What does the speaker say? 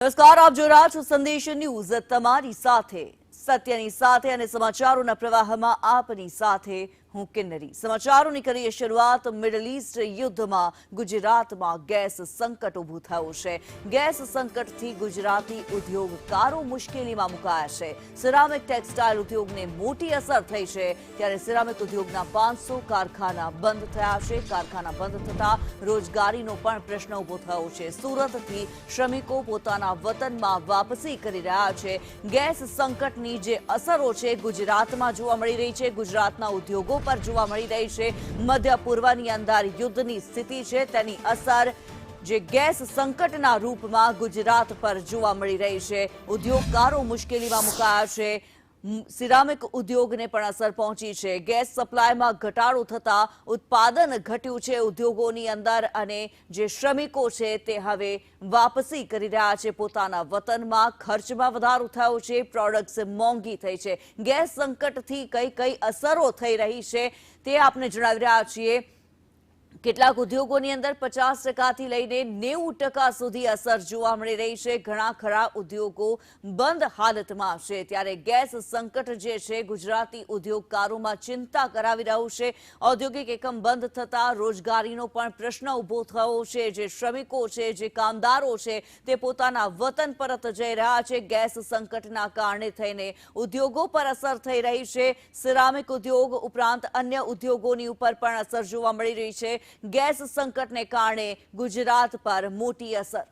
નમસ્કાર, આપ જોઈ રહ્યા છો સંદેશ ન્યૂઝ, તમારી સાથે સત્યની સાથે અને સમાચારોના પ્રવાહમાં આપની સાથે હું કિન્નરી। સમાચારોની કરીએ શરૂઆત। મિડલ ઈસ્ટ યુદ્ધમાં ગુજરાતમાં ગેસ સંકટ ઊભું થયું છે। ગેસ સંકટથી ગુજરાતી ઉદ્યોગકારો મુશ્કેલીમાં મુકાયા છે। સિરામિક ટેક્સટાઇલ ઉદ્યોગને મોટી અસર થઈ છે, ત્યારે સિરામિક ઉદ્યોગના 500 કારખાના બંધ થયા છે। કારખાના બંધ થતા રોજગારીનો પણ પ્રશ્ન ઊભો થયો છે। સુરતથી શ્રમિકો પોતાના વતનમાં વાપસી કરી રહ્યા છે। ગેસ સંકટની જે અસરો છે ગુજરાતમાં જોવા મળી રહી છે, ગુજરાતના ઉદ્યોગો પર જોવા મળી રહી છે। મધ્ય પૂર્વની અંદર યુદ્ધની સ્થિતિ છે, તેની અસર જે ગેસ સંકટના રૂપમાં ગુજરાત પર જોવા મળી રહી છે। ઉદ્યોગકારો મુશ્કેલીમાં મુકાયા છે। સિરામિક ઉદ્યોગને પણ અસર પહોંચી છે। ગેસ સપ્લાયમાં ઘટાડો થતા ઉત્પાદન ઘટ્યું છે ઉદ્યોગોની અંદર, અને જે શ્રમિકો છે તે હવે વાપસી કરી રહ્યા છે પોતાના વતનમાં। ખર્ચમાં વધારો થયો છે, પ્રોડક્ટ્સ મોંઘી થઈ છે। ગેસ સંકટથી કઈ અસરો થઈ રહી છે તે આપને જણાવી રહ્યા છીએ। કેટલાક ઉદ્યોગોની અંદર 50% થી લઈને 90% સુધી અસર જોવા મળી રહી છે। ઘણા ખરા ઉદ્યોગો બંધ હાલતમાં છે, ત્યારે ગેસ સંકટ જે છે ગુજરાતી ઉદ્યોગકારોમાં ચિંતા કરાવી રહ્યું છે। ઔદ્યોગિક એકમ બંધ થતા રોજગારીનો પણ પ્રશ્ન ઊભો થયો છે। જે શ્રમિકો છે, જે કામદારો છે, તે પોતાના વતન પરત જઈ રહ્યા છે। ગેસ સંકટના કારણે થઈને ઉદ્યોગો પર અસર થઈ રહી છે। સિરામિક ઉદ્યોગ ઉપરાંત અન્ય ઉદ્યોગોની ઉપર પણ અસર જોવા મળી રહી છે। ગેસ સંકટને કારણે ગુજરાત પર મોટી અસર।